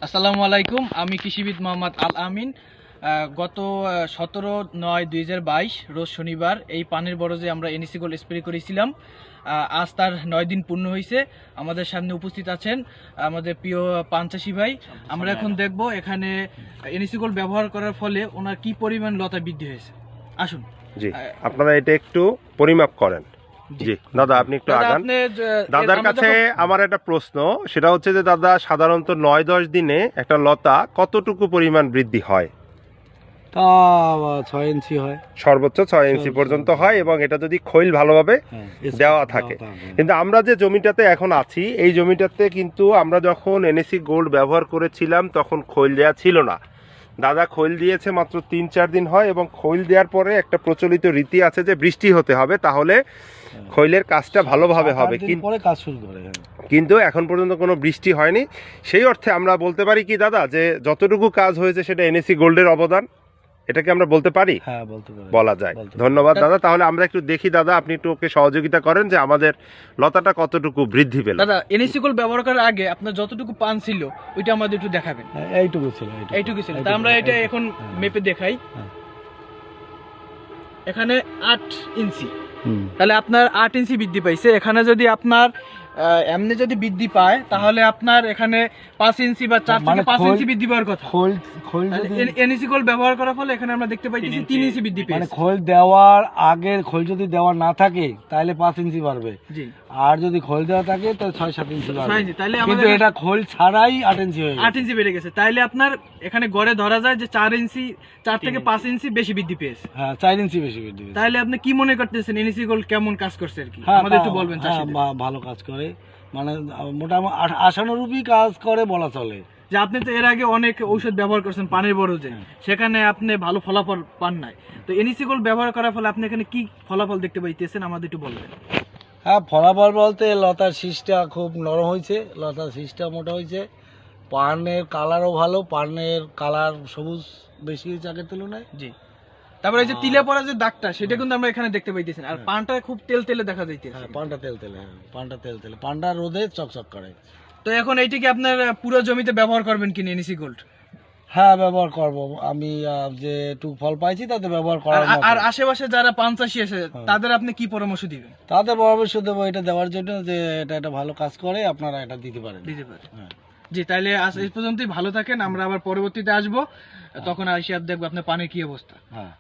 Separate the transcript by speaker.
Speaker 1: আসসালামু আলাইকুম, আমি কৃষিবিদ মোহাম্মদ আল আমিন। গত 17/9/2022 রোজ শনিবার এই পানির বরজে আমরা এনএসি গোল্ড স্প্রে করেছিলাম। আজ তার 9 দিন পূর্ণ হয়েছে। আমাদের সামনে উপস্থিত আছেন আমাদের প্রিয় পান চাষি ভাই। আমরা এখন দেখব এখানে এনএসি গোল্ড ব্যবহার করার ফলে ওনার কি পরিমাণ লতা বৃদ্ধি হয়েছে। আসুন
Speaker 2: জি, আপনারা এটা একটু পরিমাপ করেন। জি দাদা, আপনি একটু আগান। দাদার কাছে আমার একটা প্রশ্ন, সেটা হচ্ছে যে দাদা, সাধারণত 9-10 দিনে একটা লতা কতটুকু পরিমাণ বৃদ্ধি হয়?
Speaker 3: তা 6 ইঞ্চি হয়,
Speaker 2: সর্বোচ্চ 6 ইঞ্চি পর্যন্ত হয়, এবং এটা যদি খৈল ভালোভাবে দেওয়া থাকে। কিন্তু আমরা যে জমিটাতে এখন আছি, এই জমিটাতে কিন্তু আমরা যখন এনএসি গোল্ড ব্যবহার করেছিলাম তখন খৈল দেওয়া ছিল না। দাদা খৈল দিয়েছে মাত্র 3-4 দিন হয়, এবং খৈল দেওয়ার পরে একটা প্রচলিত রীতি আছে যে বৃষ্টি হতে হবে, তাহলে খৈলের কাজটা ভালোভাবে হবে। কিন্তু এখন পর্যন্ত কোনো বৃষ্টি হয়নি। সেই অর্থে আমরা বলতে পারি কি দাদা, যে যতটুকু কাজ হয়েছে সেটা এনএসি গোল্ডের অবদান, এটাকে আমরা বলতে পারি?
Speaker 3: হ্যাঁ, বলতে পারি,
Speaker 2: বলা যায়। ধন্যবাদ দাদা। তাহলে আমরা একটু দেখি দাদা, আপনি একটু ওকে সহযোগিতা করেন যে আমাদের লতাটা কতটুকু বৃদ্ধি পেল।
Speaker 1: দাদা, এনএসি গোল্ড ব্যবহার করার আগে আপনার যতটুকু পান ছিল ওইটা আমাদের একটু দেখাবেন।
Speaker 3: এইটুকু ছিল।
Speaker 1: তা আমরা এটা এখন মেপে দেখাই। এখানে 8 ইঞ্চি, তাহলে আপনার 8 ইঞ্চি বৃদ্ধি পাইছে। এখানে যদি আপনার এমনি যদি বৃদ্ধি পায় তাহলে আপনার এখানে 5 ইঞ্চি বা 4 থেকে 5 ইঞ্চি বৃদ্ধি পাওয়ার কথা। এনএসি গোল্ড ব্যবহার করার ফলে এখানে আমরা দেখতে পাইছি 3 ইঞ্চি বৃদ্ধি পেয়েছে।
Speaker 3: মানে খোল দেওয়ার আগে খোল যদি দেওয়া না থাকে তাহলে 5 ইঞ্চি বাড়বে। জি। আর যদি খোল দেওয়া থাকে তাহলে 6-7 ইঞ্চি বাড়বে। তাহলে কিন্তু এটা খোল ছাড়াই 8 ইঞ্চি হয়ে গেছে।
Speaker 1: 8 ইঞ্চি বেড়ে গেছে। তাইলে আপনার এখানে গড়ে ধরা যায় যে 4 থেকে 5 ইঞ্চি বেশি বৃদ্ধি পেয়েছে।
Speaker 3: হ্যাঁ, 4 ইঞ্চি বেশি বৃদ্ধি পেয়েছে।
Speaker 1: তাহলে আপনি কি মনে করতেছেন এনএসি গোল্ড কেমন কাজ করছে আর কি? আমাদের একটু বলবেন।
Speaker 3: ভালো কাজ করে, মানে মোটামুটি আশানুরূপী কাজ করে বলা চলে।
Speaker 1: যে আপনি তো এর আগে অনেক ঔষধ ব্যবহার করছেন পানির বরজে, সেখানে আপনি ভালো ফলাফল পান নাই। তো এনএসি গোল্ড ব্যবহার করার ফলে আপনি এখানে কি ফলাফল দেখতে পাইতেছেন আমাদের একটু বলবেন।
Speaker 3: হ্যাঁ, ফলাফল বলতে লতার শীষটা খুব নরম হয়েছে, লতার শীষটা মোটা হয়েছে, পানের কালারও ভালো, পানের কালার সবুজ বেশি হয়েছে আগের তুলনায়।
Speaker 1: জি। তারপরে এই যে তিলে পড়া যে দাগটা, সেটা কিন্তু আমরা এখানে দেখতে পাইতেছি। আর পানটা খুব তেল দেখা যাইতেছে।
Speaker 3: হ্যাঁ, পানটা তেল তেলে, পানটা রোদে চকচক করে।
Speaker 1: তো এখন এইটি কি আপনার পুরো জমিতে ব্যবহার করবেন কিনা এনএসি গোল্ড?
Speaker 3: হ্যাঁ, ব্যবহার করব। আমি যে একটু ফল পাইছি তাতে ব্যবহার করার মতো।
Speaker 1: আর আশেপাশে যারা পান চাষী আছে তাদের আপনি কি পরামর্শ দিবেন?
Speaker 3: তাদের পরামর্শ দেবো এটা দেওয়ার জন্য, যে এটা একটা ভালো কাজ করে, আপনারা এটা দিতে পারেন। হ্যাঁ।
Speaker 1: জি, তাহলে আজ এই পর্যন্তই। ভালো থাকেন। আমরা আবার পরবর্তীতে আসবো, তখন আসি আর দেখবো আপনার পানির কি অবস্থা।
Speaker 3: হ্যাঁ।